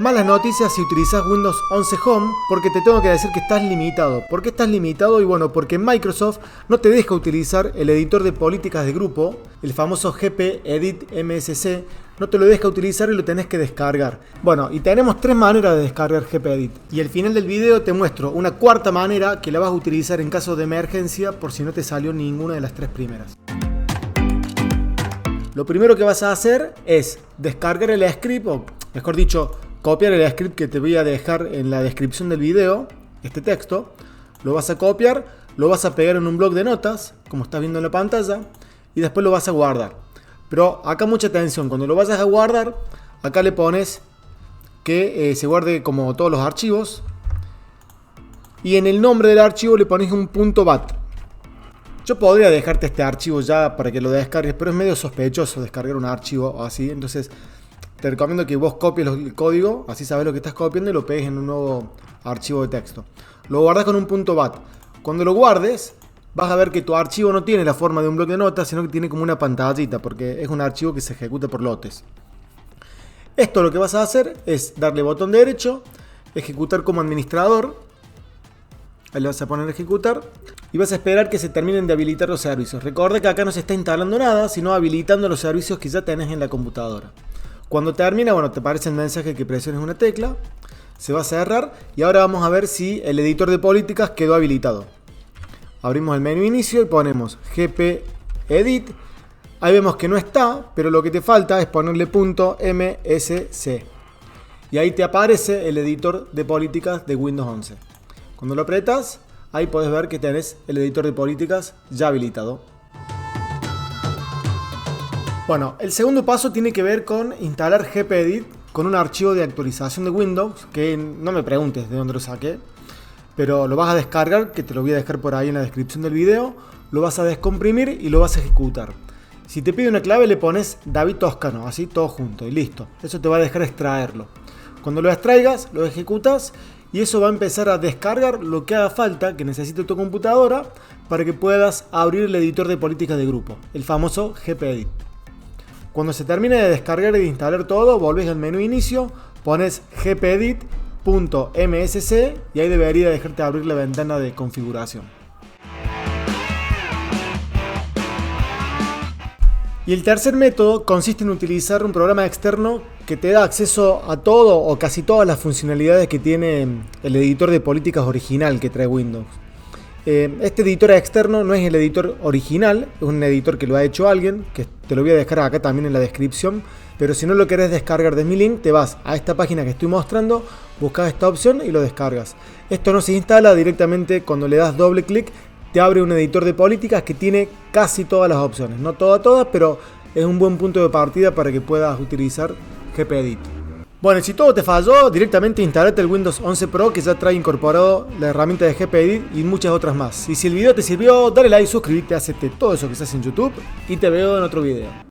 Malas noticias si utilizas Windows 11 Home, porque te tengo que decir que estás limitado. ¿Por qué estás limitado? Y bueno, porque Microsoft no te deja utilizar el editor de políticas de grupo, el famoso GPEDIT.MSC, no te lo deja utilizar y lo tenés que descargar. Bueno, y tenemos 3 maneras de descargar GPEDIT. Y al final del video te muestro una cuarta manera que la vas a utilizar en caso de emergencia por si no te salió ninguna de las 3 primeras. Lo primero que vas a hacer es descargar el script, o mejor dicho, copiar el script que te voy a dejar en la descripción del video, este texto. Lo vas a copiar, lo vas a pegar en un bloc de notas, como estás viendo en la pantalla, y después lo vas a guardar. Pero acá mucha atención, cuando lo vayas a guardar, acá le pones que se guarde como todos los archivos, y en el nombre del archivo le pones un .bat. Yo podría dejarte este archivo ya para que lo descargues, pero es medio sospechoso descargar un archivo así, entonces te recomiendo que vos copies el código, así sabes lo que estás copiando y lo pegues en un nuevo archivo de texto. Lo guardas con un .bat. Cuando lo guardes, vas a ver que tu archivo no tiene la forma de un bloc de notas, sino que tiene como una pantallita, porque es un archivo que se ejecuta por lotes. Esto lo que vas a hacer es darle botón derecho, ejecutar como administrador. Ahí le vas a poner a ejecutar y vas a esperar que se terminen de habilitar los servicios. Recuerda que acá no se está instalando nada, sino habilitando los servicios que ya tenés en la computadora. Cuando termina, bueno, te aparece el mensaje que presiones una tecla, se va a cerrar y ahora vamos a ver si el editor de políticas quedó habilitado. Abrimos el menú inicio y ponemos GPEDIT. Ahí vemos que no está, pero lo que te falta es ponerle .MSC. Y ahí te aparece el editor de políticas de Windows 11. Cuando lo apretas, ahí puedes ver que tenés el editor de políticas ya habilitado. Bueno, el segundo paso tiene que ver con instalar GPEDIT con un archivo de actualización de Windows, que no me preguntes de dónde lo saqué, pero lo vas a descargar, que te lo voy a dejar por ahí en la descripción del video, lo vas a descomprimir y lo vas a ejecutar. Si te pide una clave le pones David Toscano, así todo junto y listo. Eso te va a dejar extraerlo. Cuando lo extraigas, lo ejecutas y eso va a empezar a descargar lo que haga falta, que necesite tu computadora, para que puedas abrir el editor de políticas de grupo, el famoso GPEDIT. Cuando se termine de descargar y de instalar todo, volvés al menú inicio, pones GPEDIT.MSC y ahí debería dejarte abrir la ventana de configuración. Y el tercer método consiste en utilizar un programa externo que te da acceso a todo o casi todas las funcionalidades que tiene el editor de políticas original que trae Windows. Este editor externo no es el editor original, es un editor que lo ha hecho alguien, que te lo voy a dejar acá también en la descripción, pero si no lo querés descargar de mi link, te vas a esta página que estoy mostrando, buscas esta opción y lo descargas. Esto no se instala directamente, cuando le das doble clic, te abre un editor de políticas que tiene casi todas las opciones, no todas, pero es un buen punto de partida para que puedas utilizar GPEDIT. Bueno, si todo te falló, directamente instalate el Windows 11 Pro que ya trae incorporado la herramienta de GPEDIT y muchas otras más. Y si el video te sirvió, dale like, suscríbete, hacete todo eso que se hace en YouTube y te veo en otro video.